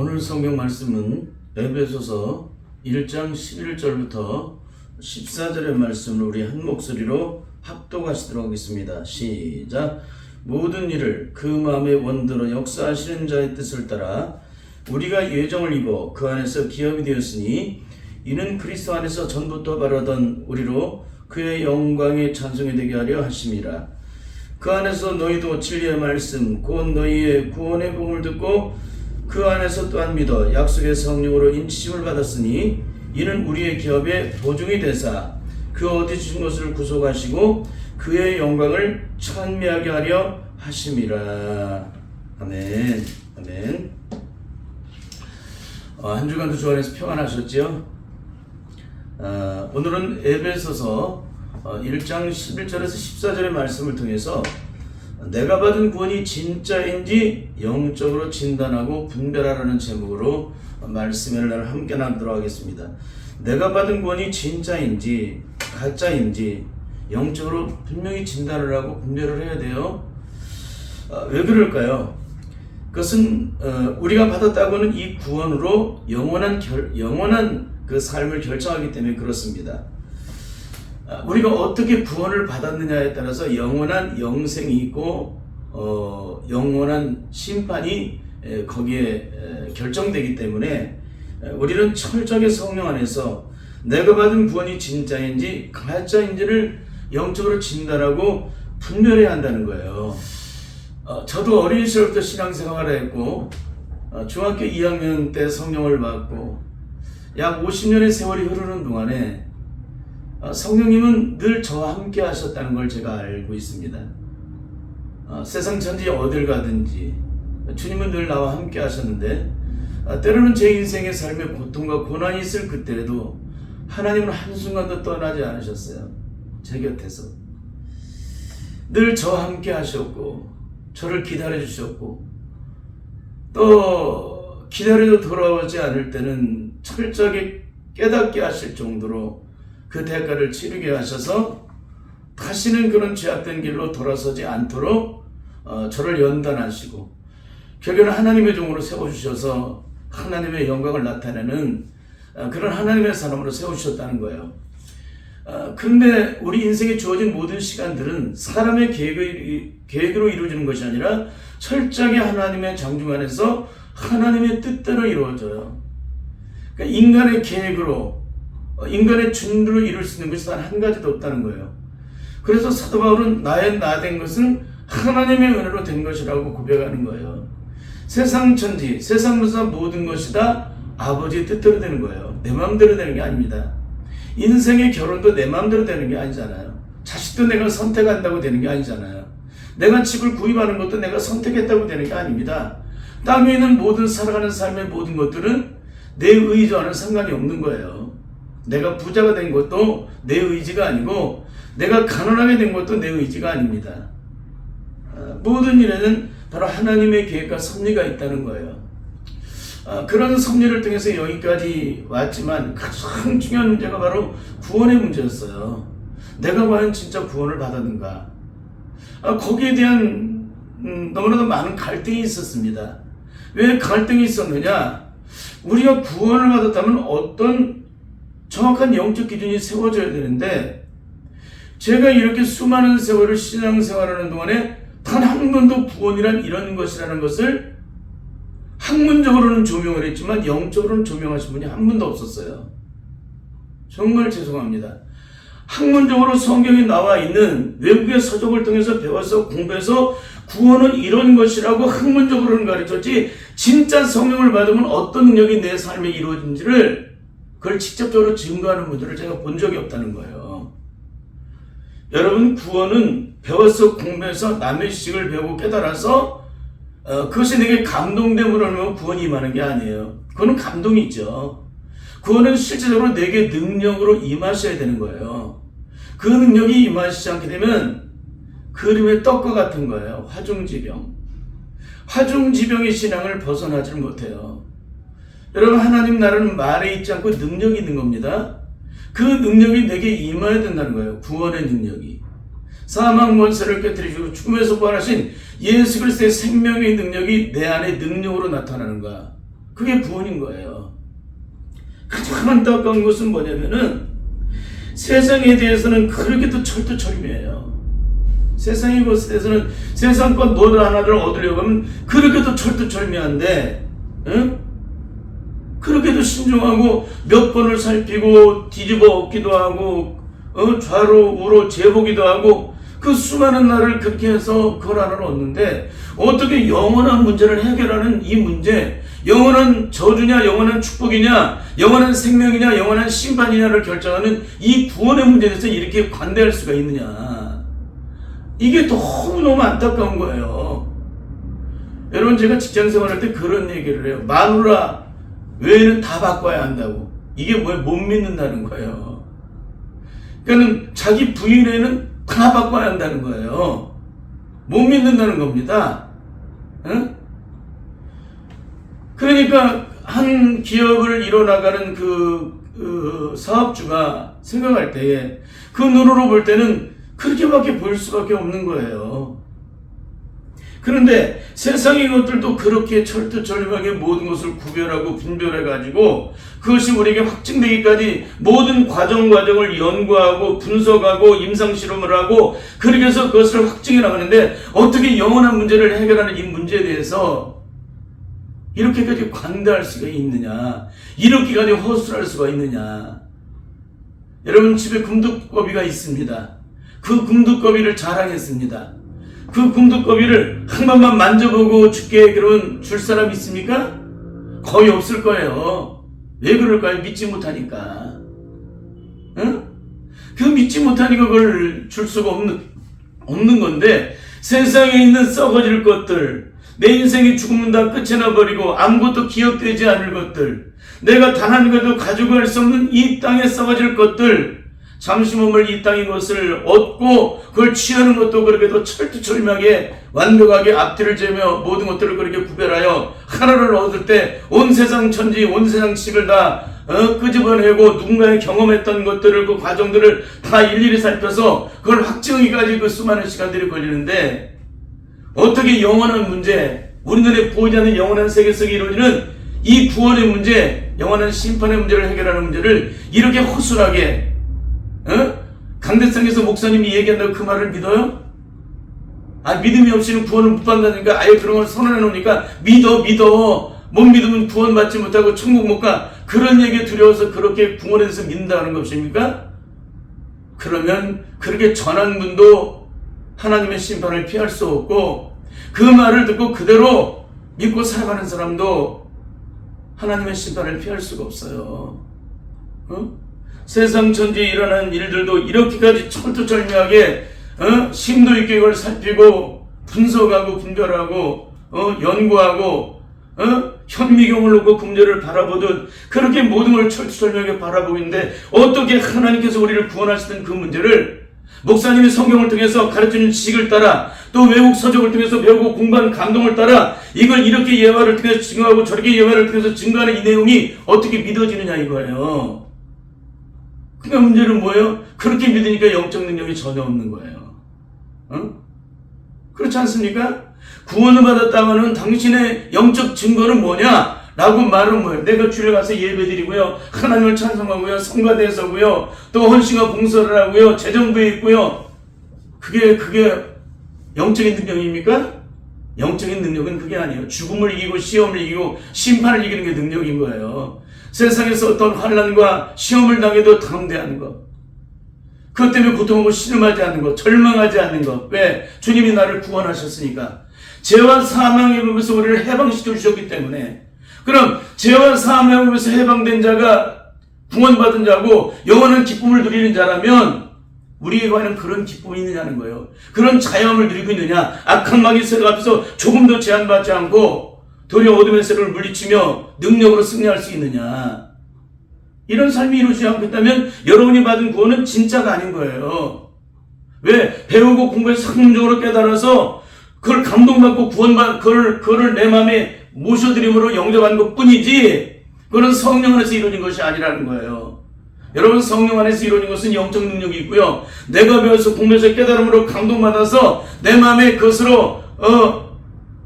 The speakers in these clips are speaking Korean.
오늘 성경 말씀은 에베소서 1장 11절부터 14절의 말씀을 우리 한 목소리로 합독하시도록 하겠습니다. 시작. 모든 일을 그 마음의 원대로 역사하시는 자의 뜻을 따라 우리가 예정을 입어 그 안에서 기업이 되었으니 이는 그리스도 안에서 전부터 바라던 우리로 그의 영광에 찬송이 되게 하려 하심이라. 그 안에서 너희도 진리의 말씀 곧 너희의 구원의 복음을 듣고 그 안에서 또한 믿어 약속의 성령으로 인치심을 받았으니 이는 우리의 기업의 보증이 되사 그 어디 주신 것을 구속하시고 그의 영광을 찬미하게 하려 하심이라. 아멘. 아멘. 한 주간도 주 안에서 평안하셨죠? 오늘은 에베소서 1장 11절에서 14절의 말씀을 통해서 내가 받은 구원이 진짜인지 영적으로 진단하고 분별하라는 제목으로 말씀을 함께 나누도록 하겠습니다. 내가 받은 구원이 진짜인지 가짜인지 영적으로 분명히 진단을 하고 분별을 해야 돼요. 왜 그럴까요? 그것은 우리가 받았다고는 이 구원으로 영원한 그 삶을 결정하기 때문에 그렇습니다. 우리가 어떻게 구원을 받았느냐에 따라서 영원한 영생이 있고 영원한 심판이 거기에 결정되기 때문에 우리는 철저하게 성령 안에서 내가 받은 구원이 진짜인지 가짜인지를 영적으로 진단하고 분별해야 한다는 거예요. 저도 어린 시절부터 신앙생활을 했고 중학교 2학년 때 성령을 받고 약 50년의 세월이 흐르는 동안에 성령님은 늘 저와 함께 하셨다는 걸 제가 알고 있습니다. 세상 천지 어딜 가든지 주님은 늘 나와 함께 하셨는데 때로는 제 인생의 삶에 고통과 고난이 있을 그때에도 하나님은 한순간도 떠나지 않으셨어요. 제 곁에서 늘 저와 함께 하셨고 저를 기다려 주셨고 또 기다려도 돌아오지 않을 때는 철저하게 깨닫게 하실 정도로 그 대가를 치르게 하셔서 다시는 그런 죄악된 길로 돌아서지 않도록 저를 연단하시고 결국은 하나님의 종으로 세워주셔서 하나님의 영광을 나타내는 그런 하나님의 사람으로 세우셨다는 거예요. 그런데 우리 인생에 주어진 모든 시간들은 사람의 계획으로 이루어지는 것이 아니라 철저하게 하나님의 장중 안에서 하나님의 뜻대로 이루어져요. 그러니까 인간의 계획으로 인간의 준비로 이룰 수 있는 것이 단 한 가지도 없다는 거예요. 그래서 사도 바울은 나의 나 된 것은 하나님의 은혜로 된 것이라고 고백하는 거예요. 세상 천지, 세상 모든 것이 다 아버지의 뜻대로 되는 거예요. 내 마음대로 되는 게 아닙니다. 인생의 결혼도 내 마음대로 되는 게 아니잖아요. 자식도 내가 선택한다고 되는 게 아니잖아요. 내가 집을 구입하는 것도 내가 선택했다고 되는 게 아닙니다. 땅에 있는 모든 살아가는 삶의 모든 것들은 내 의지와는 상관이 없는 거예요. 내가 부자가 된 것도 내 의지가 아니고 내가 가난하게 된 것도 내 의지가 아닙니다. 모든 일에는 바로 하나님의 계획과 섭리가 있다는 거예요. 그런 섭리를 통해서 여기까지 왔지만 가장 중요한 문제가 바로 구원의 문제였어요. 내가 과연 진짜 구원을 받았는가? 거기에 대한 너무나도 많은 갈등이 있었습니다. 왜 갈등이 있었느냐? 우리가 구원을 받았다면 어떤 정확한 영적 기준이 세워져야 되는데 제가 이렇게 수많은 세월을 신앙생활하는 동안에 단 한 번도 구원이란 이런 것이라는 것을 학문적으로는 조명을 했지만 영적으로는 조명하신 분이 한 분도 없었어요. 정말 죄송합니다. 학문적으로 성경에 나와 있는 외국의 서적을 통해서 배워서 공부해서 구원은 이런 것이라고 학문적으로는 가르쳤지 진짜 성령을 받으면 어떤 능력이 내 삶에 이루어진지를 그걸 직접적으로 증거하는 분들을 제가 본 적이 없다는 거예요. 여러분, 구원은 배워서 공부해서 남의 지식을 배우고 깨달아서 그것이 내게 감동됨으로 하면 구원이 임하는 게 아니에요. 그거는 감동이 있죠. 구원은 실제적으로 내게 능력으로 임하셔야 되는 거예요. 그 능력이 임하시지 않게 되면 그림의 떡과 같은 거예요. 화중지병. 화중지병의 신앙을 벗어나지를 못해요. 여러분, 하나님 나라는 말에 있지 않고 능력이 있는 겁니다. 그 능력이 내게 임해야 된다는 거예요. 구원의 능력이. 사망 권세를 깨뜨리시고 죽음에서 부활하신 예수 그리스도의 생명의 능력이 내 안에 능력으로 나타나는가? 그게 구원인 거예요. 가장 안타까운 것은 뭐냐면은 세상에 대해서는 그렇게도 철두철미해요. 세상에 대해서는 세상과 뭐를 하나를 얻으려고 하면 그렇게도 철두철미한데, 응? 그렇게도 신중하고 몇 번을 살피고 뒤집어 엎기도 하고 좌로 우로 재보기도 하고 그 수많은 날을 그렇게 해서 그걸 하나를 얻는데, 어떻게 영원한 문제를 해결하는 이 문제, 영원한 저주냐 영원한 축복이냐 영원한 생명이냐 영원한 심판이냐를 결정하는 이 구원의 문제에 대해서 이렇게 관대할 수가 있느냐. 이게 너무너무 안타까운 거예요. 여러분, 제가 직장생활할 때 그런 얘기를 해요. 마누라 외에는 다 바꿔야 한다고. 이게 뭐예요? 못 믿는다는 거예요. 그러니까 자기 부인 외에는 다 바꿔야 한다는 거예요. 못 믿는다는 겁니다. 응? 그러니까 한 기업을 이뤄나가는 그 사업주가 생각할 때에 그 눈으로 볼 때는 그렇게밖에 보일 수밖에 없는 거예요. 그런데 세상의 것들도 그렇게 철두철미하게 모든 것을 구별하고 분별해가지고 그것이 우리에게 확증되기까지 모든 과정을 연구하고 분석하고 임상실험을 하고 그렇게 해서 그것을 확증해 나가는데, 어떻게 영원한 문제를 해결하는 이 문제에 대해서 이렇게까지 관대할 수가 있느냐, 이렇게까지 허술할 수가 있느냐. 여러분, 집에 금두꺼비가 있습니다. 그 금두꺼비를 자랑했습니다. 그 금두꺼비를 한 번만 만져보고 줄게 그러면 줄 사람 있습니까? 거의 없을 거예요. 왜 그럴까요? 믿지 못하니까. 응? 그 믿지 못하니까 그걸 줄 수가 없는 건데, 세상에 있는 썩어질 것들, 내 인생이 죽으면 다 끝이 나버리고 아무것도 기억되지 않을 것들, 내가 단 한 가지도 가져갈 수 없는 이 땅에 썩어질 것들, 잠시 몸을 이 땅의 것을 얻고 그걸 취하는 것도 그렇게도 철두철미하게 완벽하게 앞뒤를 재며 모든 것들을 그렇게 구별하여 하나를 얻을 때 온 세상 천지 온 세상 칩을 다 끄집어내고 누군가의 경험했던 것들을 그 과정들을 다 일일이 살펴서 그걸 확증하기까지 그 수많은 시간들이 걸리는데, 어떻게 영원한 문제, 우리 눈에 보이지 않는 영원한 세계 속에 이루어지는 이 구원의 문제, 영원한 심판의 문제를 해결하는 문제를 이렇게 허술하게 강대상에서 목사님이 얘기한다고 그 말을 믿어요? 믿음이 없이는 구원을 못 받는다니까 아예 그런 걸 선언해 놓으니까 믿어. 못 믿으면 구원 받지 못하고 천국 못 가. 그런 얘기에 두려워서 그렇게 구원에 대해서 믿는다는 것입니까? 그러면 그렇게 전한 분도 하나님의 심판을 피할 수 없고, 그 말을 듣고 그대로 믿고 살아가는 사람도 하나님의 심판을 피할 수가 없어요. 세상 천지에 일어나는 일들도 이렇게까지 철두철미하게 심도 있게 이걸 살피고 분석하고 분별하고 연구하고 현미경을 놓고 그 문제를 바라보듯 그렇게 모든 걸 철두철미하게 바라보고 있는데, 어떻게 하나님께서 우리를 구원하시던 그 문제를 목사님이 성경을 통해서 가르치는 지식을 따라 또 외국 서적을 통해서 배우고 공부한 감동을 따라 이걸 이렇게 예화를 통해서 증거하고 저렇게 예화를 통해서 증거하는 이 내용이 어떻게 믿어지느냐 이거예요. 그러니까 문제는 뭐예요? 그렇게 믿으니까 영적 능력이 전혀 없는 거예요. 그렇지 않습니까? 구원을 받았다가는 당신의 영적 증거는 뭐냐? 라고 말은 뭐예요? 내가 주일에 가서 예배드리고요, 하나님을 찬송하고요, 성가대에 서고요, 또 헌신과 봉사를 하고요, 재정부에 있고요. 그게 영적인 능력입니까? 영적인 능력은 그게 아니에요. 죽음을 이기고 시험을 이기고 심판을 이기는 게 능력인 거예요. 세상에서 어떤 환난과 시험을 당해도 당대하는 것, 그것 때문에 고통하고 신음하지 않는 것, 절망하지 않는 것. 왜? 주님이 나를 구원하셨으니까. 죄와 사망의 법에서 우리를 해방시켜 주셨기 때문에. 그럼 죄와 사망의 법에서 해방된 자가 구원받은 자고 영원한 기쁨을 누리는 자라면 우리에게 과연 그런 기쁨이 있느냐는 거예요. 그런 자유함을 누리고 있느냐? 악한 마귀 세력 앞에서 조금도 제한받지 않고 도리어 어둠의 세력을 물리치며 능력으로 승리할 수 있느냐? 이런 삶이 이루어지지 않고 있다면 여러분이 받은 구원은 진짜가 아닌 거예요. 왜? 배우고 공부해서 성공적으로 깨달아서 그걸 감동받고 그걸 내 마음에 모셔드림으로 영접하는 것 뿐이지, 그건 성령 안에서 이루어진 것이 아니라는 거예요. 여러분, 성령 안에서 이루어진 것은 영적 능력이 있고요, 내가 배워서 공부해서 깨달음으로 감동받아서 내 마음에 그것으로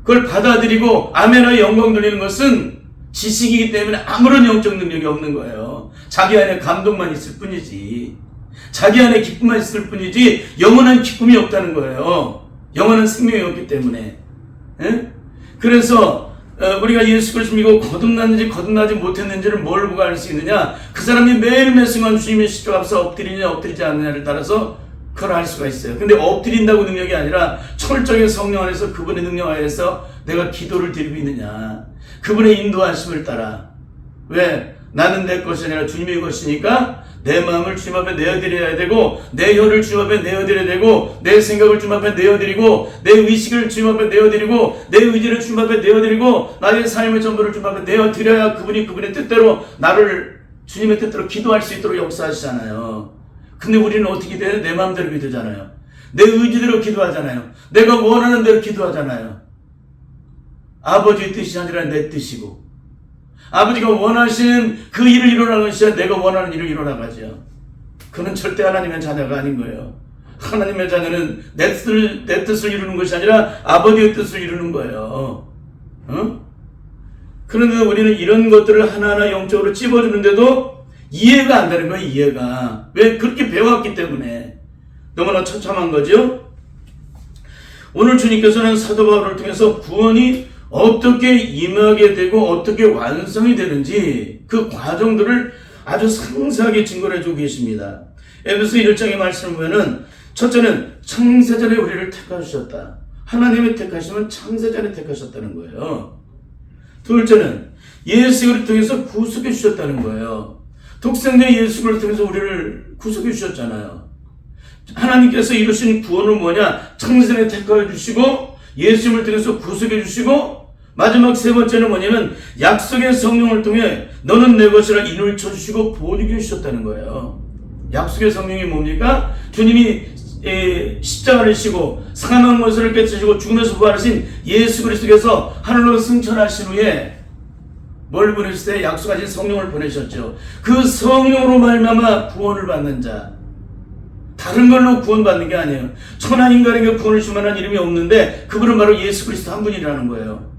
그걸 받아들이고 아멘의 영광 돌리는 것은 지식이기 때문에 아무런 영적 능력이 없는 거예요. 자기 안에 감동만 있을 뿐이지. 자기 안에 기쁨만 있을 뿐이지 영원한 기쁨이 없다는 거예요. 영원한 생명이 없기 때문에. 에? 그래서 우리가 예수 그리스도 믿고 거듭났는지 거듭나지 못했는지를 뭘 보고 알 수 있느냐? 그 사람이 매일매일 순간 주님의 십자가 앞에서 엎드리냐 엎드리지 않느냐를 따라서 그걸 알 수가 있어요. 근데 엎드린다고 능력이 아니라 철저하게 성령 안에서 그분의 능력 안에서 내가 기도를 드리고 있느냐. 그분의 인도하심을 따라. 왜? 나는 내 것이 아니라 주님의 것이니까 내 마음을 주님 앞에 내어드려야 되고, 내 혀를 주님 앞에 내어드려야 되고, 내 생각을 주님 앞에 내어드리고, 내 의식을 주님 앞에 내어드리고, 내 의지를 주님 앞에 내어드리고, 나의 삶의 전부를 주님 앞에 내어드려야 그분이 그분의 뜻대로 나를 주님의 뜻대로 기도할 수 있도록 역사하시잖아요. 근데 우리는 어떻게 돼요? 내 마음대로 기도하잖아요. 내 의지대로 기도하잖아요. 내가 원하는 대로 기도하잖아요. 아버지의 뜻이 아니라 내 뜻이고, 아버지가 원하시는 그 일을 이루라는 것이 아니라 내가 원하는 일을 이루라가죠. 그는 절대 하나님의 자녀가 아닌 거예요. 하나님의 자녀는 내 뜻을 이루는 것이 아니라 아버지의 뜻을 이루는 거예요. 그런데 우리는 이런 것들을 하나하나 영적으로 찝어주는데도 이해가 안 되는 거예요. 이해가. 왜? 그렇게 배워왔기 때문에. 너무나 처참한 거죠. 오늘 주님께서는 사도 바울을 통해서 구원이 어떻게 임하게 되고 어떻게 완성이 되는지 그 과정들을 아주 상세하게 증거를 해주고 계십니다. 에베소 1장의 말씀을 보면은 첫째는 창세전에 우리를 택하셨다. 하나님의 택하심은 창세전에 택하셨다는 거예요. 둘째는 예수 그리스도를 통해서 구속해 주셨다는 거예요. 독생자 예수 그리스도를 통해서 우리를 구속해 주셨잖아요. 하나님께서 이루신 구원은 뭐냐? 창세전에 택하여 주시고 예수님을 통해서 구속해 주시고 마지막 세 번째는 뭐냐면 약속의 성령을 통해 너는 내 것이라 인을 쳐주시고 보증해 주셨다는 거예요. 약속의 성령이 뭡니까? 주님이 십자가를 지시고 사망 원수를 깨뜨리시고 죽음에서 부활하신 예수 그리스도께서 하늘로 승천하신 후에 뭘 보내실 때 약속하신 성령을 보내셨죠. 그 성령으로 말미암아 구원을 받는 자, 다른 걸로 구원받는 게 아니에요. 천하 인간에게 구원을 줄 만한 이름이 없는데 그분은 바로 예수 그리스도 한 분이라는 거예요.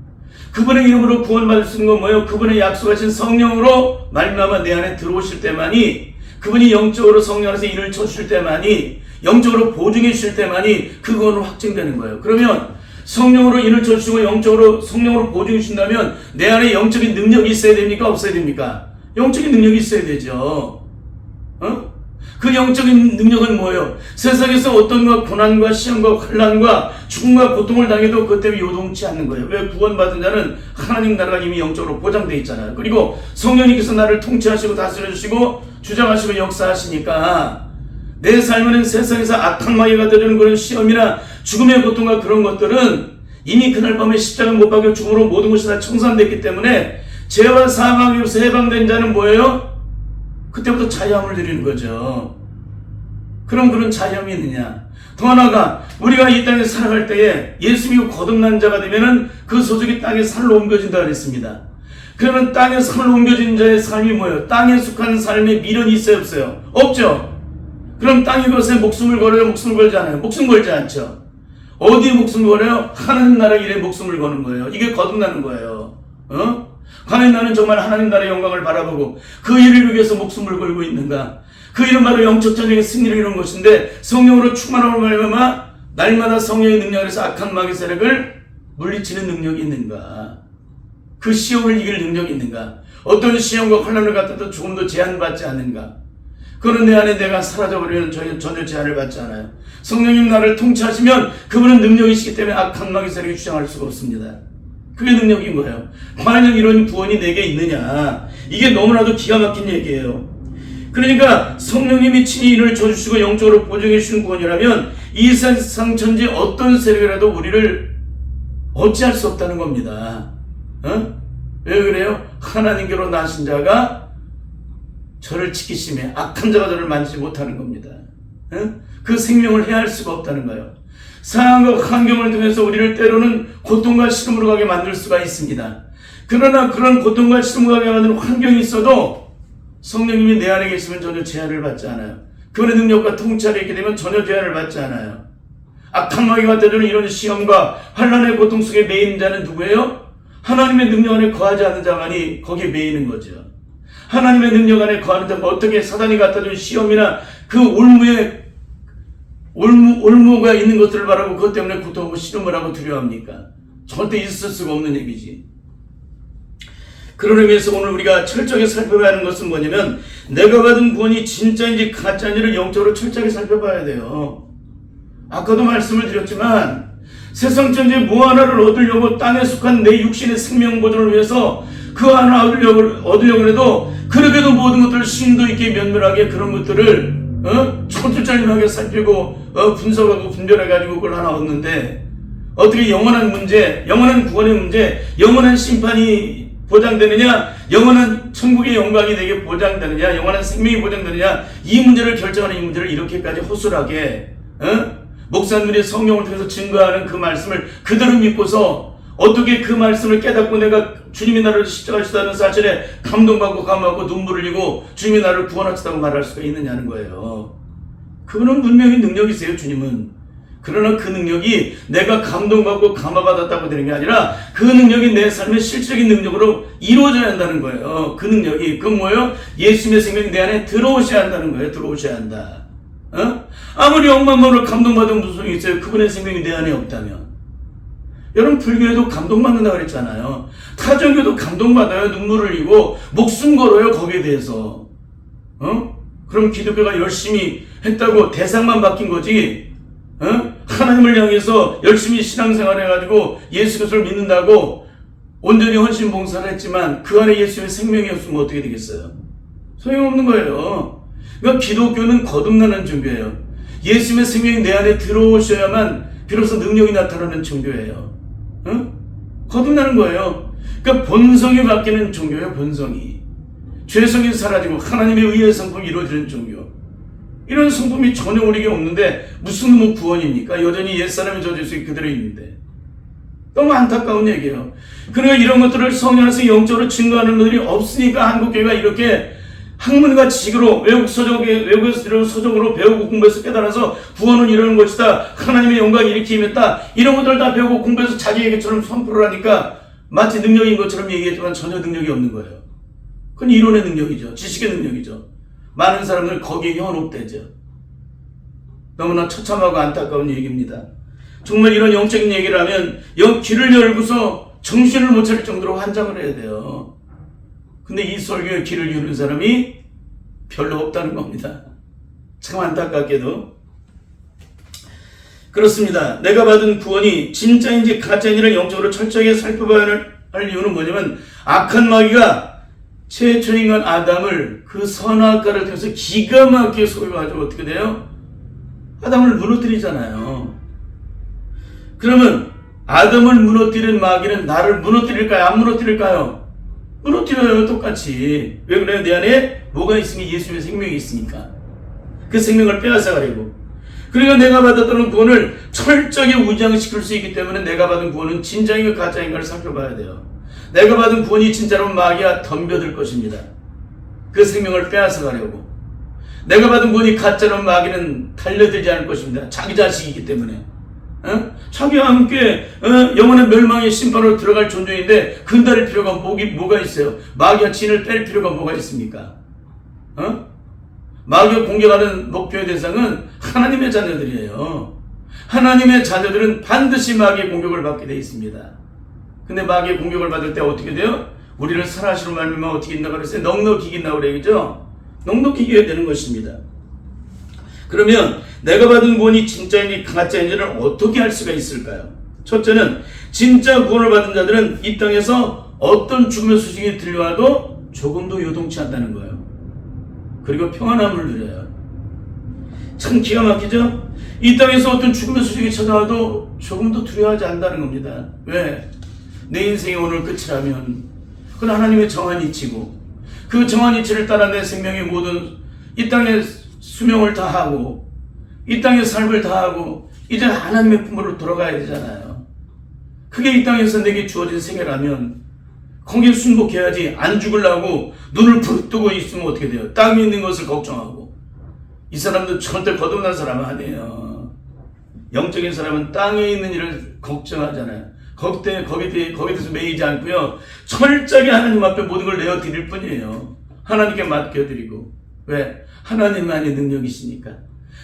그분의 이름으로 구원받을 수 있는 건 뭐예요? 그분의 약속하신 성령으로 말미암아 내 안에 들어오실 때만이, 그분이 영적으로 성령 안에서 인을 쳐주실 때만이, 영적으로 보증해 주실 때만이 그 구원은 확증되는 거예요. 그러면 성령으로 인을 쳐주시고 영적으로 성령으로 보증해 주신다면 내 안에 영적인 능력이 있어야 됩니까? 없어야 됩니까? 영적인 능력이 있어야 되죠. 그 영적인 능력은 뭐예요? 세상에서 어떤 고난과 시험과 환난과 죽음과 고통을 당해도 그것 때문에 요동치 않는 거예요. 왜? 구원받은 자는 하나님 나라가 이미 영적으로 보장되어 있잖아요. 그리고 성령님께서 나를 통치하시고 다스려주시고 주장하시고 역사하시니까 내 삶에는 세상에서 악한 마귀가 되는 그런 시험이나 죽음의 고통과 그런 것들은 이미 그날 밤에 십자가 못 박혀 죽음으로 모든 것이 다 청산됐기 때문에 죄와 사망에서 해방된 자는 뭐예요? 그때부터 자유함을 누리는 거죠. 그럼 그런 자유함이 있느냐? 더 나아가 우리가 이 땅에 살아갈 때에 예수 믿고 거듭난 자가 되면은 그 소속이 땅에 살로 옮겨진다 그랬습니다. 그러면 땅에 살로 옮겨진 자의 삶이 뭐예요? 땅에 속한 삶에 미련이 있어요, 없어요? 없죠. 그럼 땅의 것에 목숨을 걸어요, 목숨을 걸지 않아요? 목숨 걸지 않죠. 어디에 목숨을 걸어요? 하나님 나라 일에 목숨을 거는 거예요. 이게 거듭나는 거예요. 과연 나는 정말 하나님 나라의 영광을 바라보고 그 일을 위해서 목숨을 걸고 있는가? 그 일은 바로 영적 전쟁의 승리를 이루는 것인데 성령으로 충만함을 말미암아 날마다 성령의 능력에서 악한 마귀 세력을 물리치는 능력이 있는가? 그 시험을 이길 능력이 있는가? 어떤 시험과 환난을 갖다도 조금도 제한받지 않는가? 그거는 내 안에 내가 사라져버리면 전혀 제한을 받지 않아요. 성령님 나를 통치하시면 그분은 능력이시기 때문에 악한 마귀 세력이 주장할 수가 없습니다. 그게 능력인 거예요. 과연 이런 구원이 내게 있느냐? 이게 너무나도 기가 막힌 얘기예요. 그러니까 성령님이 친히 인을 쳐주시고 영적으로 보증해 주시는 구원이라면 이 세상 천지 어떤 세력이라도 우리를 어찌할 수 없다는 겁니다. 왜 그래요? 하나님께로 나신 자가 저를 지키시며 악한 자가 저를 만지지 못하는 겁니다. 그 생명을 해할 수가 없다는 거예요. 상황과 환경을 통해서 우리를 때로는 고통과 시름으로 가게 만들 수가 있습니다. 그러나 그런 고통과 시름으로 가게 만드는 환경이 있어도 성령님이 내 안에 계시면 전혀 제한을 받지 않아요. 그분의 능력과 통치하에 있게 되면 전혀 제한을 받지 않아요. 악한 마귀가 때로는 이런 시험과 환난의 고통 속에 매인 자는 누구예요? 하나님의 능력 안에 거하지 않는 자만이 거기에 매이는 거죠. 하나님의 능력 안에 거하는 자가 어떻게 사단이 갖다준 시험이나 그 올무가 있는 것들을 바라고 그것 때문에 고통하고 씨름을 하고 두려워합니까? 절대 있을 수가 없는 얘기지. 그런 의미에서 오늘 우리가 철저하게 살펴봐야 하는 것은 뭐냐면 내가 받은 구원이 진짜인지 가짜인지를 영적으로 철저하게 살펴봐야 돼요. 아까도 말씀을 드렸지만 세상 전체 뭐 하나를 얻으려고 땅에 속한 내 육신의 생명 보존을 위해서 그 하나 얻으려고 해도 그렇게도 모든 것들을 심도 있게 면밀하게 그런 것들을 초점장님하게 살피고 분석하고 분별해가지고 그걸 하나 얻는데 어떻게 영원한 문제, 영원한 구원의 문제, 영원한 심판이 보장되느냐, 영원한 천국의 영광이 내게 보장되느냐, 영원한 생명이 보장되느냐, 이 문제를 결정하는 이 문제를 이렇게까지 허술하게 목사님들이 성경을 통해서 증거하는 그 말씀을 그대로 믿고서 어떻게 그 말씀을 깨닫고 내가 주님이 나를 십자가시다는 사실에 감동받고 감화하고 눈물을 흘리고 주님이 나를 구원하시다고 말할 수가 있느냐는 거예요. 그거는 분명히 능력이세요, 주님은. 그러나 그 능력이 내가 감동받고 감화받았다고 되는 게 아니라 그 능력이 내 삶의 실질적인 능력으로 이루어져야 한다는 거예요. 그 능력이. 그건 뭐예요? 예수님의 생명이 내 안에 들어오셔야 한다는 거예요. 들어오셔야 한다. 아무리 억만으로 감동받은 무슨 소용이 있어요? 그분의 생명이 내 안에 없다면. 여러분 불교에도 감동받는다고 그랬잖아요. 타종교도 감동받아요. 눈물을 흘리고 목숨 걸어요. 거기에 대해서. 그럼 기독교가 열심히 했다고 대상만 바뀐 거지. 하나님을 향해서 열심히 신앙생활 해가지고 예수 그리스도를 믿는다고 온전히 헌신 봉사를 했지만 그 안에 예수의 생명이 없으면 어떻게 되겠어요? 소용없는 거예요. 그러니까 기독교는 거듭나는 종교예요. 예수의 생명이 내 안에 들어오셔야만 비로소 능력이 나타나는 종교예요. 거듭나는 거예요. 그러니까 본성이 바뀌는 종교예요. 본성이. 죄성이 사라지고 하나님의 의의 성품이 이루어지는 종교. 이런 성품이 전혀 우리에게 없는데 무슨 뭐 구원입니까? 여전히 옛사람의 저주성이 그대로 있는데. 너무 안타까운 얘기예요. 그러니까 이런 것들을 성령 안에서 영적으로 증거하는 것들이 없으니까 한국교회가 이렇게 학문과 지식으로 외국에서 이런 서적으로 배우고 공부해서 깨달아서 구원은 이러는 것이다. 하나님의 영광이 이렇게 임했다. 이런 것들 다 배우고 공부해서 자기 얘기처럼 선포를 하니까 마치 능력인 것처럼 얘기했지만 전혀 능력이 없는 거예요. 그건 이론의 능력이죠. 지식의 능력이죠. 많은 사람들은 거기에 현혹되죠. 너무나 처참하고 안타까운 얘기입니다. 정말 이런 영적인 얘기를 하면 귀를 열고서 정신을 못 차릴 정도로 환장을 해야 돼요. 근데 이 설교에 귀를 기울인 사람이 별로 없다는 겁니다. 참 안타깝게도. 그렇습니다. 내가 받은 구원이 진짜인지 가짜인지를 영적으로 철저하게 살펴봐야 할 이유는 뭐냐면 악한 마귀가 최초인간 아담을 그 선악과를 통해서 기가 막히게 속여가지고 어떻게 돼요? 아담을 무너뜨리잖아요. 그러면 아담을 무너뜨린 마귀는 나를 무너뜨릴까요? 안 무너뜨릴까요? 무너뜨려요. 똑같이. 왜 그래요? 내 안에 뭐가 있으면 예수님의 생명이 있으니까. 그 생명을 빼앗아가려고. 그러니까 내가 받았던 구원을 철저하게 우장시킬 수 있기 때문에 내가 받은 구원은 진짜인가 가짜인가를 살펴봐야 돼요. 내가 받은 구원이 진짜로 마귀가 덤벼들 것입니다. 그 생명을 빼앗아가려고. 내가 받은 구원이 가짜로 마귀는 달려들지 않을 것입니다. 자기 자식이기 때문에. 자기와 함께 영원한 멸망의 심판으로 들어갈 존재인데 근달을 필요가 뭐가 있어요? 마귀가 진을 뺄 필요가 뭐가 있습니까? 마귀가 공격하는 목표의 대상은 하나님의 자녀들이에요. 하나님의 자녀들은 반드시 마귀의 공격을 받게 되어 있습니다. 근데 마귀의 공격을 받을 때 어떻게 돼요? 우리를 살아시로 말미암아 어떻게 있나 그랬어요? 넉넉히 이긴다고 그러죠? 넉넉히 이겨야 되는 것입니다. 그러면 내가 받은 구원이 진짜인지 가짜인지를 어떻게 알 수가 있을까요? 첫째는 진짜 구원을 받은 자들은 이 땅에서 어떤 죽음의 소식이 들려와도 조금도 요동치 않다는 거예요. 그리고 평안함을 누려요. 참 기가 막히죠? 이 땅에서 어떤 죽음의 소식이 찾아와도 조금도 두려워하지 않는다는 겁니다. 왜? 내 인생이 오늘 끝이라면 그건 하나님의 정한 이치고 그 정한 이치를 따라 내 생명의 모든 이 땅의 수명을 다하고 이 땅의 삶을 다하고 이제 하나님의 품으로 돌아가야 되잖아요. 그게 이 땅에서 내게 주어진 생애라면 거기에 순복해야지. 안 죽으려고 눈을 부릅 뜨고 있으면 어떻게 돼요? 땅에 있는 것을 걱정하고. 이 사람도 절대 거듭난 사람은 아니에요. 영적인 사람은 땅에 있는 일을 걱정하잖아요. 거기에서 매이지 않고요. 철저하게 하나님 앞에 모든 걸 내어드릴 뿐이에요. 하나님께 맡겨드리고. 왜? 하나님만이 능력이시니까.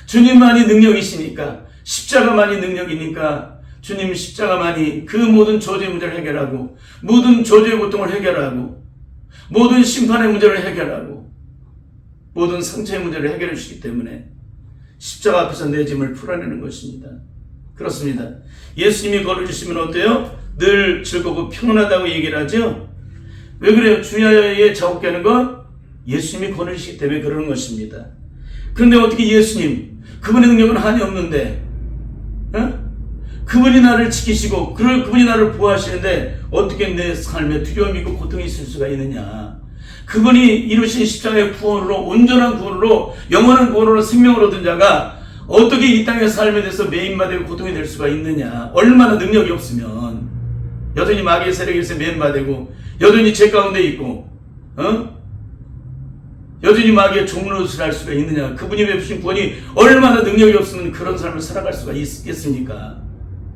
주님만이 능력이시니까. 십자가만이 능력이니까. 주님 십자가만이 그 모든 저주의 문제를 해결하고, 모든 저주의 고통을 해결하고, 모든 심판의 문제를 해결하고, 모든 상처의 문제를 해결해 주시기 때문에 십자가 앞에서 내 짐을 풀어내는 것입니다. 그렇습니다. 예수님이 걸어주시면 어때요? 늘 즐겁고 평온하다고 얘기를 하죠. 왜 그래요? 주야의 자국게 건 예수님이 걸어주시기 때문에 그러는 것입니다. 그런데 어떻게 예수님, 그분의 능력은 한이 없는데, 그분이 나를 지키시고 그분이 나를 보호하시는데 어떻게 내 삶에 두려움이 있고 고통이 있을 수가 있느냐. 그분이 이루신 십자가의 구원으로, 온전한 구원으로, 영원한 구원으로 생명을 얻은 자가 어떻게 이 땅의 삶에 대해서 매인마되고 고통이 될 수가 있느냐. 얼마나 능력이 없으면 여전히 마귀의 세력에서 매인마되고 여전히 죄 가운데 있고 여전히 마귀의 종노릇을 할 수가 있느냐. 그분이 베푸신 구원이 얼마나 능력이 없으면 그런 삶을 살아갈 수가 있겠습니까?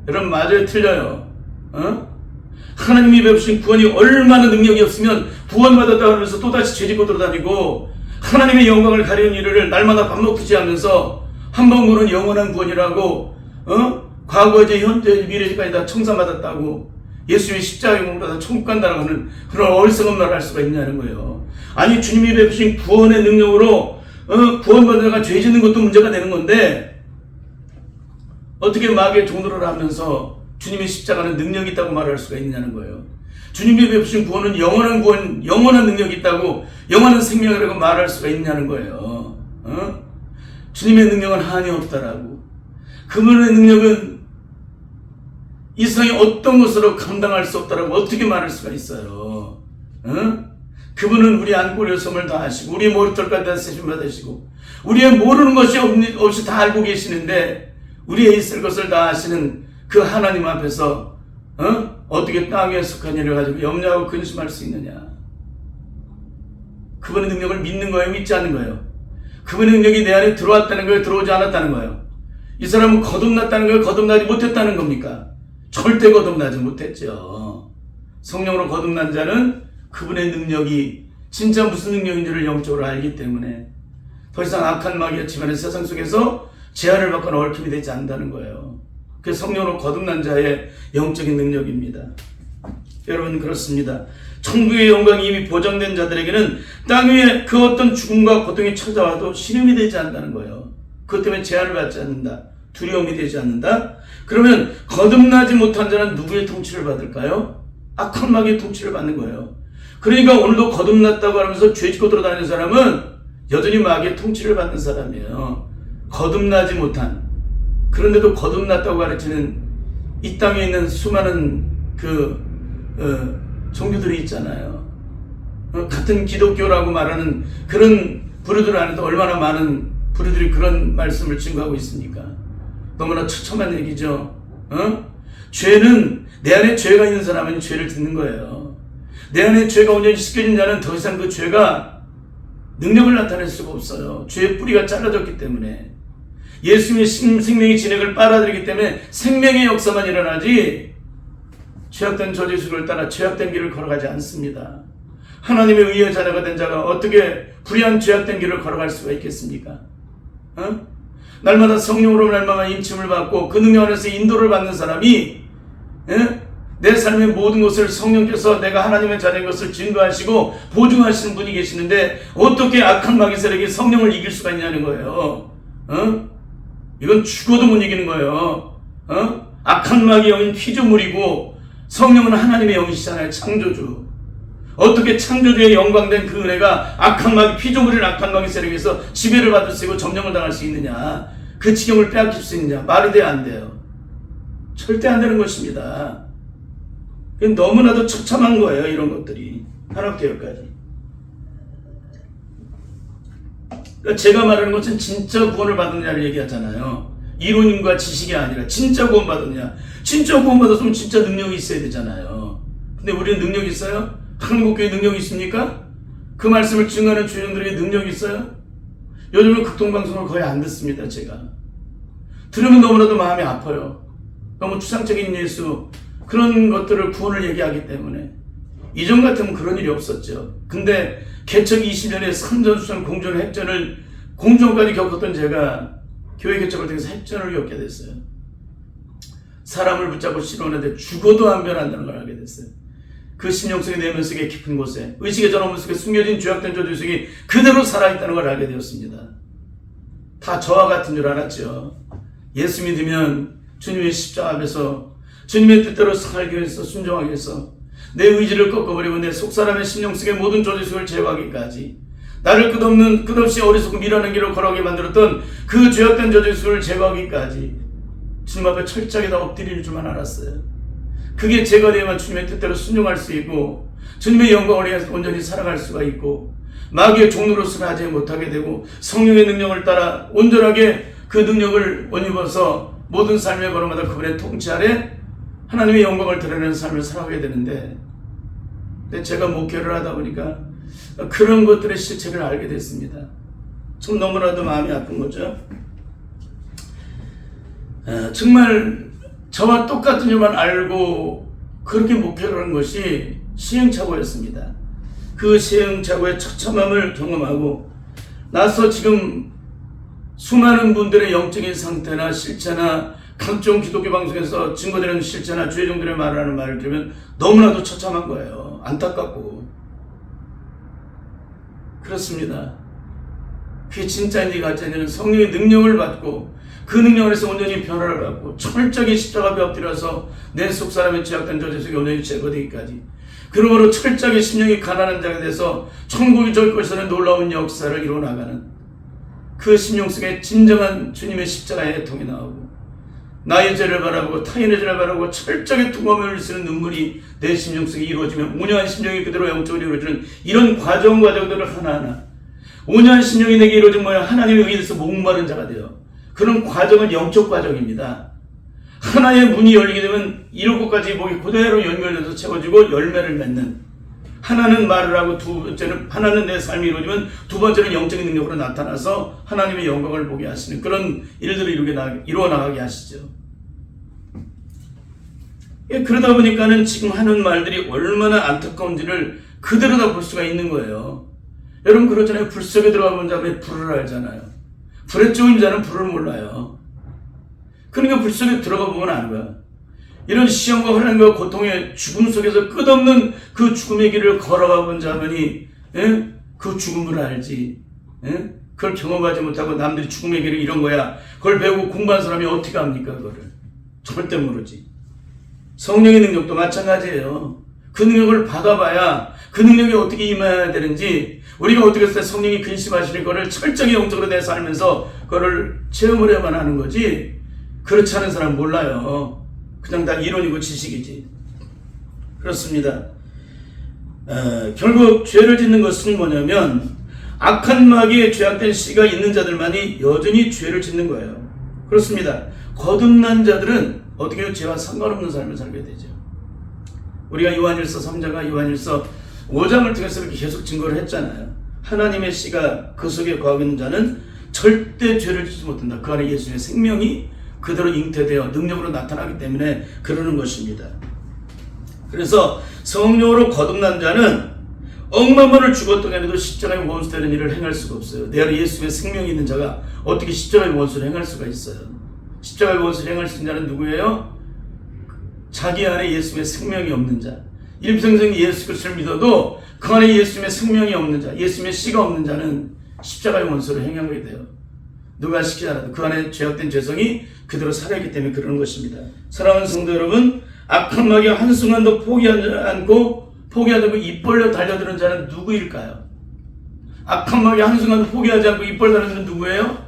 여러분, 맞아요? 틀려요? 하나님이 베푸신 구원이 얼마나 능력이 없으면 구원받았다고 하면서 또다시 죄짓고 돌아다니고 하나님의 영광을 가리는 일을 날마다 밥 먹듯이 하면서 한 번 보는 영원한 구원이라고 과거에 현재 미래까지 다 청산받았다고 예수님의 십자가의 몸으로 다 천국 간다고 하는 그런 어리석은 말을 할 수가 있냐는 거예요. 아니, 주님이 베푸신 구원의 능력으로 구원받은 자가 죄 짓는 것도 문제가 되는 건데 어떻게 마귀의 종노릇을 하면서 주님의 십자가는 능력이 있다고 말할 수가 있느냐는 거예요. 주님이 베푸신 구원은 영원한 구원, 영원한 능력이 있다고, 영원한 생명이라고 말할 수가 있냐는 거예요. 주님의 능력은 한이 없다라고. 그분의 능력은 이 세상의 어떤 것으로 감당할 수 없다라고 어떻게 말할 수가 있어요. 그분은 우리 안골의 섬을 다 아시고 우리의 머리털까지 다 세심 받으시고 우리의 모르는 것이 없이 다 알고 계시는데 우리의 있을 것을 다 아시는 그 하나님 앞에서 어떻게 땅에 속한 일을 가지고 염려하고 근심할 수 있느냐. 그분의 능력을 믿는 거예요, 믿지 않는 거예요? 그분의 능력이 내 안에 들어왔다는 거예요, 들어오지 않았다는 거예요? 이 사람은 거듭났다는 거예요, 거듭나지 못했다는 겁니까? 절대 거듭나지 못했죠. 성령으로 거듭난 자는 그분의 능력이 진짜 무슨 능력인지를 영적으로 알기 때문에 더 이상 악한 마귀와 집안의 세상 속에서 제한을 받거나 얽힘이 되지 않는다는 거예요. 그게 성령으로 거듭난 자의 영적인 능력입니다. 여러분, 그렇습니다. 천국의 영광이 이미 보장된 자들에게는 땅 위에 그 어떤 죽음과 고통이 찾아와도 시름이 되지 않는다는 거예요. 그것 때문에 제한을 받지 않는다. 두려움이 되지 않는다. 그러면 거듭나지 못한 자는 누구의 통치를 받을까요? 악한 마귀의 통치를 받는 거예요. 그러니까 오늘도 거듭났다고 하면서 죄짓고 돌아다니는 사람은 여전히 마귀의 통치를 받는 사람이에요. 거듭나지 못한, 그런데도 거듭났다고 가르치는 이 땅에 있는 수많은 종교들이 있잖아요. 같은 기독교라고 말하는 그런 부류들 안에도 얼마나 많은 부류들이 그런 말씀을 증거하고 있습니까? 너무나 처참한 얘기죠. 죄는, 내 안에 죄가 있는 사람은 죄를 짓는 거예요. 내 안에 죄가 온전히 씻겨진 자는 더 이상 그 죄가 능력을 나타낼 수가 없어요. 죄의 뿌리가 잘라졌기 때문에. 예수님의 생명의 진액을 빨아들이기 때문에 생명의 역사만 일어나지 죄악된 저지수를 따라 죄악된 길을 걸어가지 않습니다. 하나님의 의의 자녀가 된 자가 어떻게 불의한 죄악된 길을 걸어갈 수가 있겠습니까? 날마다 성령으로 날마다 임침을 받고 그 능력 안에서 인도를 받는 사람이 내 삶의 모든 것을 성령께서 내가 하나님의 자녀인 것을 증거하시고 보증하시는 분이 계시는데 어떻게 악한 마귀 세력이 성령을 이길 수가 있냐는 거예요. 이건 죽어도 못 이기는 거예요. 악한 마귀 영은 피조물이고 성령은 하나님의 영이시잖아요. 창조주. 어떻게 창조주의 영광된 그 은혜가 악한 마귀, 피조물인 악한 마귀 세력에서 지배를 받을 수 있고 점령을 당할 수 있느냐, 그 지경을 빼앗길 수 있느냐. 말이 돼야 안 돼요. 절대 안 되는 것입니다. 너무나도 처참한 거예요, 이런 것들이. 한옥교회까지. 그러니까 제가 말하는 것은 진짜 구원을 받느냐를 얘기하잖아요. 이론과 지식이 아니라 진짜 구원 받느냐. 진짜 구원 받았으면 진짜 능력이 있어야 되잖아요. 근데 우리는 능력이 있어요? 한국교회 능력이 있습니까? 그 말씀을 증거하는 주인들에게 능력이 있어요? 요즘은 극동방송을 거의 안 듣습니다, 제가. 들으면 너무나도 마음이 아파요. 너무 추상적인 예수, 그런 것들을 구원을 얘기하기 때문에 이전 같으면 그런 일이 없었죠. 근데 개척 20년에 산전수전 공전 핵전을 공전까지 겪었던 제가 교회 개척을 통해서 핵전을 겪게 됐어요. 사람을 붙잡고 실어오는데 죽어도 안 변한다는 걸 알게 됐어요. 그 심령 속의 내면 속의 깊은 곳에 의식의 전원문 속에 숨겨진 죄악된 저주속이 그대로 살아있다는 걸 알게 되었습니다. 다 저와 같은 줄 알았죠. 예수 믿으면 주님의 십자가 앞에서 주님의 뜻대로 살기 위해서 순종하기 위해서 내 의지를 꺾어버리고 내 속사람의 심령 속의 모든 저주속을 제거하기까지 나를 끝없이 어리석고 미련한 길을 걸어가게 만들었던 그 죄악된 저주속을 제거하기까지 주님 앞에 철저하게 다 엎드릴 줄만 알았어요. 그게 제거되어야만 주님의 뜻대로 순종할 수 있고 주님의 영광을 위해서 온전히 살아갈 수가 있고 마귀의 종로로서는 하지 못하게 되고 성령의 능력을 따라 온전하게 그 능력을 옷입어서 모든 삶의 걸음마다 그분의 통치 아래 하나님의 영광을 드러내는 삶을 살아가게 되는데, 근데 제가 목회를 하다 보니까 그런 것들의 실체를 알게 됐습니다. 참 너무나도 마음이 아픈 거죠. 정말 저와 똑같은 일만 알고 그렇게 목회를 한 것이 시행착오였습니다. 그 시행착오의 처참함을 경험하고 나서 지금 수많은 분들의 영적인 상태나 실체나 각종 기독교 방송에서 증거되는 실체나 주의종들의 말을 하는 말을 들으면 너무나도 처참한 거예요. 안타깝고 그렇습니다. 그게 진짜인지 가짜인지는 성령의 능력을 받고 그 능력 안에서 온전히 변화를 받고 철저하게 십자가 앞에 엎드려서 내 속사람의 죄악된 저주속이 온전히 제거되기까지, 그러므로 철저하게 심령이 가난한 자가 돼서 천국이 절 것이라는 놀라운 역사를 이루어나가는 그 심령 속에 진정한 주님의 십자가의 애통이 나오고 나의 죄를 바라보고 타인의 죄를 바라보고 철저하게 두려움을 쓰는 눈물이 내 심령 속에 이루어지면 온유한 심령이 그대로 영적으로 이루어지는 이런 과정들을 하나하나, 온유한 심령이 내게 이루어진 모양 하나님의 의에 대해서 목마른 자가 되어, 그런 과정은 영적 과정입니다. 하나의 문이 열리게 되면 이런 것까지 목이 그대로 연결돼서 채워지고 열매를 맺는, 하나는 말을 하고 두 번째는 하나는 내 삶이 이루어지면 두 번째는 영적인 능력으로 나타나서 하나님의 영광을 보게 하시는 그런 일들을 이루어 나가게 하시죠. 그러다 보니까는 지금 하는 말들이 얼마나 안타까운지를 그대로 다 볼 수가 있는 거예요. 여러분 그렇잖아요. 불 속에 들어가 본 자는 불을 알잖아요. 불에 쪼인 자는 불을 몰라요. 그러니까 불 속에 들어가 보면 아는 거야. 이런 시험과 환난과 고통의 죽음 속에서 끝없는 그 죽음의 길을 걸어가 본 자만이 그 죽음을 알지. 그걸 경험하지 못하고 남들이 죽음의 길이 이런 거야, 그걸 배우고 공부한 사람이 어떻게 합니까? 그거를 절대 모르지. 성령의 능력도 마찬가지예요. 그 능력을 받아봐야 그 능력이 어떻게 임해야 되는지, 우리가 어떻게 했을 때 성령이 근심하시는 거를 철저히 영적으로 내 살면서 그거를 체험을 해야만 하는 거지, 그렇지 않은 사람 몰라요. 그냥 다 이론이고 지식이지. 그렇습니다. 결국 죄를 짓는 것은 뭐냐면 악한 마귀의 죄악된 씨가 있는 자들만이 여전히 죄를 짓는 거예요. 그렇습니다. 거듭난 자들은 어떻게 해요? 죄와 상관없는 삶을 살게 되죠. 우리가 요한일서 3장과 요한일서 5장을 통해서 이렇게 계속 증거를 했잖아요. 하나님의 씨가 그 속에 거하고 있는 자는 절대 죄를 짓지 못한다. 그 안에 예수의 생명이 그대로 잉태되어 능력으로 나타나기 때문에 그러는 것입니다. 그래서 성령으로 거듭난 자는 억만 번을 죽었던 게 아니도 십자가의 원수되는 일을 행할 수가 없어요. 내 안에 예수의 생명이 있는 자가 어떻게 십자가의 원수를 행할 수가 있어요? 십자가의 원수를 행할 수 있는 자는 누구예요? 자기 안에 예수의 생명이 없는 자, 일평생 예수 그리스도를 믿어도 그 안에 예수님의 생명이 없는 자, 예수님의 씨가 없는 자는 십자가의 원수를 행하게 돼요. 누가 시키지 않아도 그 안에 죄악된 죄성이 그대로 살아있기 때문에 그러는 것입니다. 사랑하는 성도 여러분, 악한 마귀 한순간도 포기하지 않고 입 벌려 달려드는 자는 누구일까요? 악한 마귀 한순간도 포기하지 않고 입 벌려 달려드는 누구예요?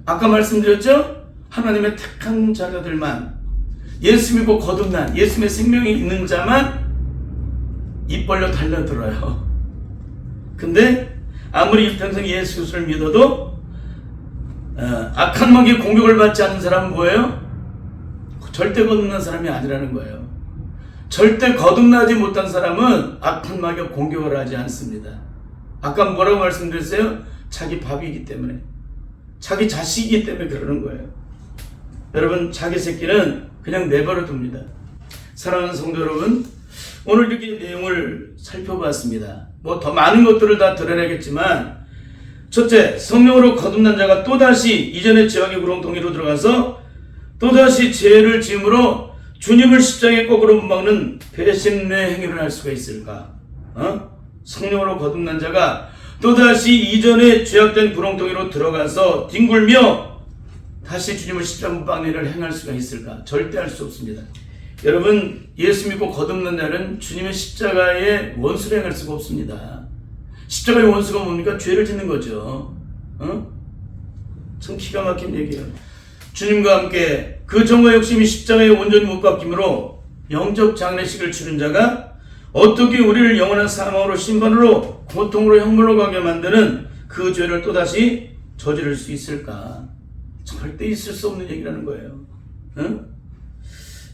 아까 말씀드렸죠? 하나님의 택한 자녀들만, 예수 믿고 거듭난 예수님의 생명이 있는 자만 입 벌려 달려들어요. 근데 아무리 일평생 예수 그리스도를 믿어도 악한 마귀의 공격을 받지 않는 사람은 뭐예요? 절대 거듭난 사람이 아니라는 거예요. 절대 거듭나지 못한 사람은 악한 마귀가 공격을 하지 않습니다. 아까 뭐라고 말씀드렸어요? 자기 밥이기 때문에, 자기 자식이기 때문에 그러는 거예요. 여러분, 자기 새끼는 그냥 내버려 둡니다. 사랑하는 성도 여러분, 오늘 이렇게 내용을 살펴봤습니다. 뭐 더 많은 것들을 다 드러내겠지만, 첫째, 성령으로 거듭난 자가 또다시 이전의 죄악의 구렁텅이로 들어가서 또다시 죄를 지음으로 주님을 십자가에 거꾸로 못 박는 배신의 행위를 할 수가 있을까? 성령으로 거듭난 자가 또다시 이전의 죄악된 구렁텅이로 들어가서 뒹굴며 다시 주님을 십자가 못 박는 일을 행할 수가 있을까? 절대 할 수 없습니다. 여러분, 예수 믿고 거듭난 자는 주님의 십자가의 원수를 행할 수가 없습니다. 십자가의 원수가 뭡니까? 죄를 짓는 거죠. 참 기가 막힌 얘기예요. 주님과 함께 그 정과 욕심이 십자가에 온전히 못 박힘으로 영적 장례식을 치른 자가 어떻게 우리를 영원한 사망으로 심판으로 고통으로 형벌로 가게 만드는 그 죄를 또다시 저지를 수 있을까? 절대 있을 수 없는 얘기라는 거예요.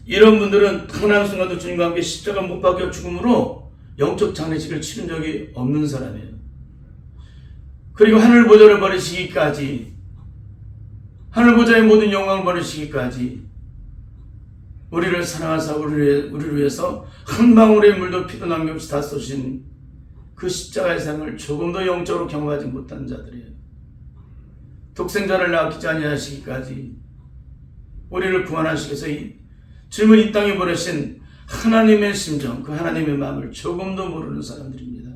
이런 분들은 단 한순간도 주님과 함께 십자가 못 박혀 죽음으로 영적 장례식을 치른 적이 없는 사람이에요. 그리고 하늘 보좌를 버리시기까지, 하늘 보좌의 모든 영광을 버리시기까지 우리를 사랑하사 우리를 위해서 한 방울의 물도 피도 남김없이 다 쏘신 그 십자가의 삶을 조금도 영적으로 경험하지 못한 자들이에요. 독생자를 낳기지 아니하시기까지 우리를 구원하시기 위해서 젊은 이 땅에 보내신 하나님의 심정, 그 하나님의 마음을 조금도 모르는 사람들입니다.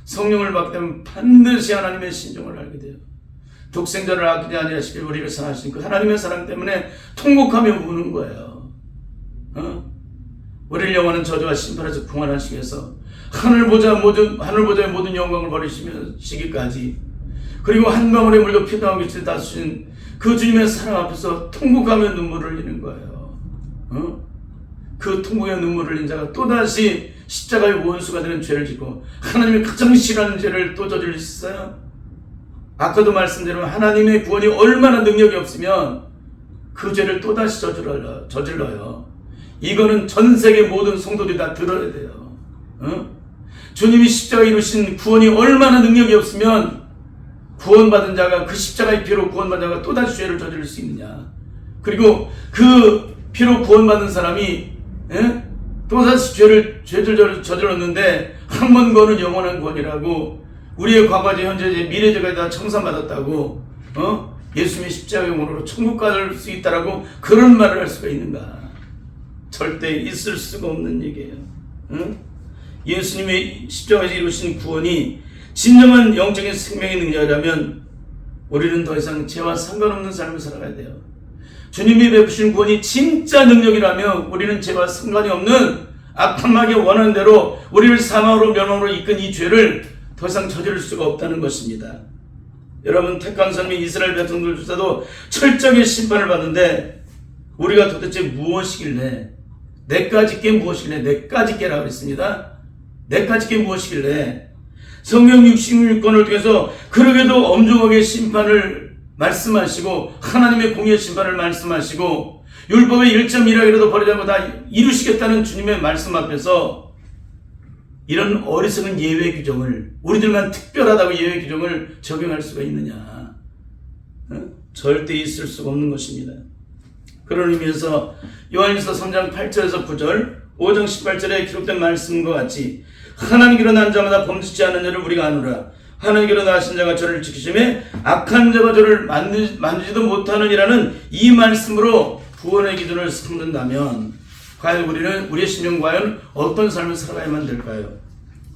성령을 받게 되면 반드시 하나님의 심정을 알게 돼요. 독생자를 아끼지 아니하시길 우리를 사랑하신 그 하나님의 사랑 때문에 통곡하며 우는 거예요. 우리를 영원한 저주와 심판에서 구원하시기 위해서 하늘보좌의 모든 영광을 버리시기까지, 그리고 한 방울의 물도 피도 남김없이 다 주신 그 주님의 사랑 앞에서 통곡하며 눈물을 흘리는 거예요. 그 통곡의 눈물을 흘린 자가 또다시 십자가의 원수가 되는 죄를 짓고 하나님이 가장 싫어하는 죄를 또 저지를 수 있어요? 아까도 말씀드린 하나님의 구원이 얼마나 능력이 없으면 그 죄를 또다시 저질러요. 이거는 전 세계 모든 성도들이 다 들어야 돼요. 주님이 십자가에 이루신 구원이 얼마나 능력이 없으면 구원받은 자가, 그 십자가의 피로 구원받은 자가 또다시 죄를 저지를 수 있느냐. 그리고 그 피로 구원받은 사람이 또다시 죄를 저질렀는데 한 번 거는 영원한 구원이라고, 우리의 과거죄, 현재죄, 미래죄가 다 청산받았다고, 예수님의 십자가의 영으로 천국 갈 수 있다라고 그런 말을 할 수가 있는가? 절대 있을 수가 없는 얘기예요. 예수님의 십자가에서 이루신 구원이 진정한 영적인 생명의 능력이라면 우리는 더 이상 죄와 상관없는 삶을 살아가야 돼요. 주님이 베푸신 구원이 진짜 능력이라면 우리는 죄와 상관이 없는 악한 마귀의 원하는 대로 우리를 사망으로 멸망으로 이끈 이 죄를 더 이상 저지를 수가 없다는 것입니다. 여러분, 택한 사람이 이스라엘 백성들조차도 철저하게 심판을 받는데 우리가 도대체 무엇이길래, 내까지 게 무엇이길래, 내까지 게라고 했습니다. 내까지 게 무엇이길래 성경 66권을 통해서 그러게도 엄중하게 심판을 말씀하시고 하나님의 공의의 심판을 말씀하시고 율법의 1.1하기라도 버리지 않고 다 이루시겠다는 주님의 말씀 앞에서 이런 어리석은 예외 규정을, 우리들만 특별하다고 예외 규정을 적용할 수가 있느냐? 절대 있을 수가 없는 것입니다. 그런 의미에서 요한일서 3장 8절에서 9절, 5장 18절에 기록된 말씀과 같이 하나님께로 난 자마다 범죄치 않은 일을 우리가 아노라. 하나님께로 나신 자가 저를 지키심에 악한 자가 저를 만지지도 못하느니라는 이 말씀으로 구원의 기준을 삼는다면 과연 우리의 심령 과연 어떤 삶을 살아가야만 될까요?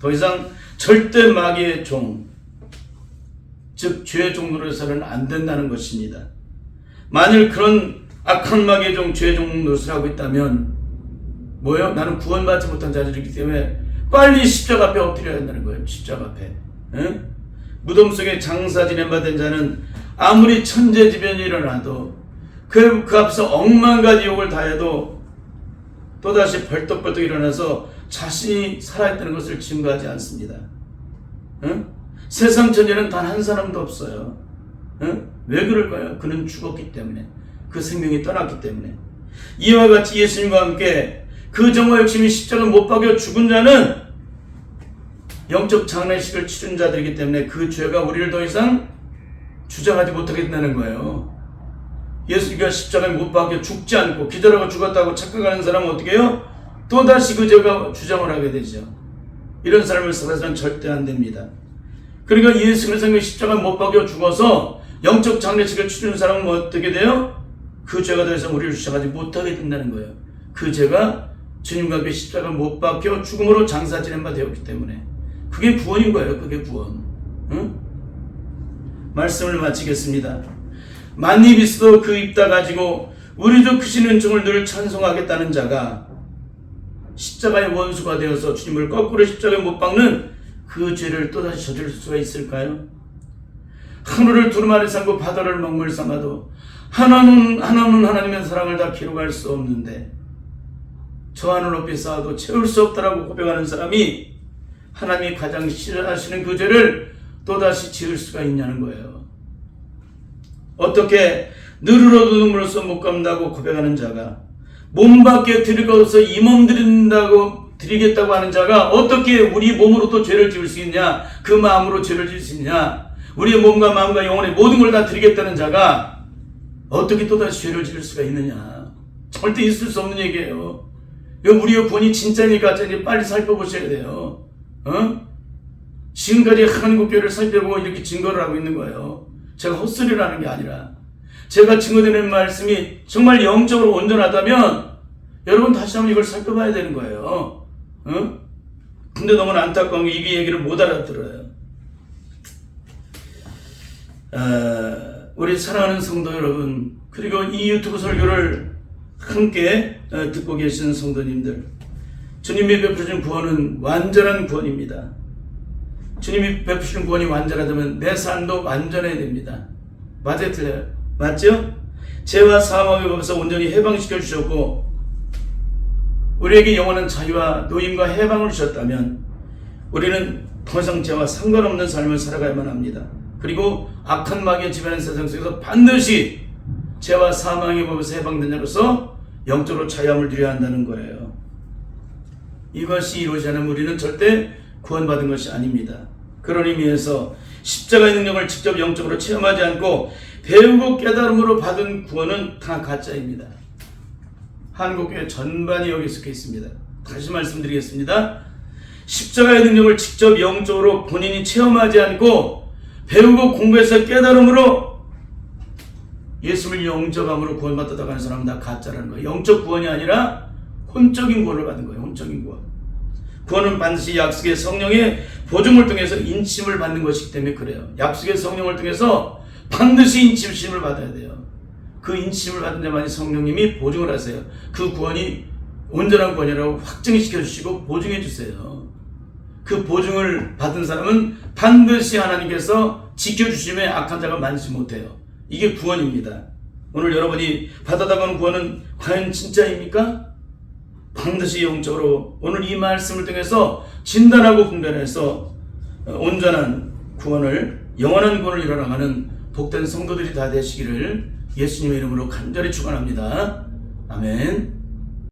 더 이상 절대 마귀의 종, 즉 죄의 종노릇을 안 된다는 것입니다. 만일 그런 악한 마귀의 종, 죄의 종노릇을 하고 있다면 뭐예요? 나는 구원받지 못한 자들이기 때문에 빨리 십자가 앞에 엎드려야 한다는 거예요. 십자가 앞에. 무덤 속에 장사 지낸 바 된 자는 아무리 천재지변이 일어나도 그 앞에서 억만 가지 욕을 다 해도 또다시 벌떡벌떡 일어나서 자신이 살아있다는 것을 증거하지 않습니다. 세상 천재는 단 한 사람도 없어요. 왜 그럴까요? 그는 죽었기 때문에, 그 생명이 떠났기 때문에. 이와 같이 예수님과 함께 그 정과 욕심이 십자가를 못 박여 죽은 자는 영적 장례식을 치른 자들이기 때문에 그 죄가 우리를 더 이상 주장하지 못하게 된다는 거예요. 예수가 십자가에 못 박혀 죽지 않고 기절하고 죽었다고 착각하는 사람은 어떻게 해요? 또다시 그 죄가 주장을 하게 되죠. 이런 사람을 살아서는 절대 안 됩니다. 그러니까 예수 그리스도가 십자가에 못 박혀 죽어서 영적 장례식을 치르는 사람은 어떻게 돼요? 그 죄가 더 이상 우리를 주장하지 못하게 된다는 거예요. 그 죄가 주님과 함께 십자가에 못 박혀 죽음으로 장사 지낸 바 되었기 때문에 그게 구원인 거예요. 그게 구원. 응? 말씀을 마치겠습니다. 만입 있어도 그 입 다 가지고 우리 주 크신 은총을 늘 찬송하겠다는 자가 십자가의 원수가 되어서 주님을 거꾸로 십자가에 못 박는 그 죄를 또다시 저지를 수가 있을까요? 하늘을 두루마리 삼고 바다를 먹물 삼아도 하나는 하나님의 사랑을 다 기록할 수 없는데 저 하늘 높이 쌓아도 채울 수 없다라고 고백하는 사람이 하나님이 가장 싫어하시는 그 죄를 또다시 지을 수가 있냐는 거예요. 어떻게 느르러도 눈물로써 못 감다고 고백하는 자가 몸 밖에 드릴 것 없어 이 몸 드리겠다고 하는 자가 어떻게 우리 몸으로 또 죄를 지을 수 있냐? 그 마음으로 죄를 지을 수 있냐? 우리의 몸과 마음과 영혼의 모든 걸 다 드리겠다는 자가 어떻게 또다시 죄를 지을 수가 있느냐? 절대 있을 수 없는 얘기예요. 우리의 구원이 진짜니 가짜니 빨리 살펴보셔야 돼요. 지금까지 한국교회를 살펴보고 이렇게 증거를 하고 있는 거예요. 제가 헛소리를 하는 게 아니라 제가 증거드리는 말씀이 정말 영적으로 온전하다면 여러분 다시 한번 이걸 살펴봐야 되는 거예요. 근데 너무나 안타까운 게 이 얘기를 못 알아들어요. 우리 사랑하는 성도 여러분, 그리고 이 유튜브 설교를 함께 듣고 계시는 성도님들, 주님이 베푸신 구원은 완전한 구원입니다. 주님이 베푸신 구원이 완전하다면 내 삶도 완전해야 됩니다. 맞아요, 틀려요? 맞죠? 죄와 사망의 법에서 온전히 해방시켜 주셨고 우리에게 영원한 자유와 노임과 해방을 주셨다면 우리는 더 이상 죄와 상관없는 삶을 살아가야만 합니다. 그리고 악한 마귀의 지배하는 세상 속에서 반드시 죄와 사망의 법에서 해방된 자로서 영적으로 자유함을 누려야 한다는 거예요. 이것이 이루어지지 않으면 우리는 절대 구원받은 것이 아닙니다. 그런 의미에서 십자가의 능력을 직접 영적으로 체험하지 않고 배우고 깨달음으로 받은 구원은 다 가짜입니다. 한국교회 전반이 여기 속해 있습니다. 다시 말씀드리겠습니다. 십자가의 능력을 직접 영적으로 본인이 체험하지 않고 배우고 공부해서 깨달음으로 예수를 영접함으로 구원받았다고 하는 사람은 다 가짜라는 거예요. 영적 구원이 아니라 혼적인 구원을 받은 거예요. 혼적인 구원. 구원은 반드시 약속의 성령의 보증을 통해서 인침을 받는 것이기 때문에 그래요. 약속의 성령을 통해서 반드시 인침을 받아야 돼요. 그 인침을 받은 자만이 성령님이 보증을 하세요. 그 구원이 온전한 구원이라고 확증시켜 주시고 보증해 주세요. 그 보증을 받은 사람은 반드시 하나님께서 지켜주심에 악한 자가 많지 못해요. 이게 구원입니다. 오늘 여러분이 받았다고 하는 구원은 과연 진짜입니까? 반드시 영적으로 오늘 이 말씀을 통해서 진단하고 분별해서 온전한 구원을, 영원한 구원을 이뤄나가는 복된 성도들이 다 되시기를 예수님의 이름으로 간절히 축원합니다. 아멘.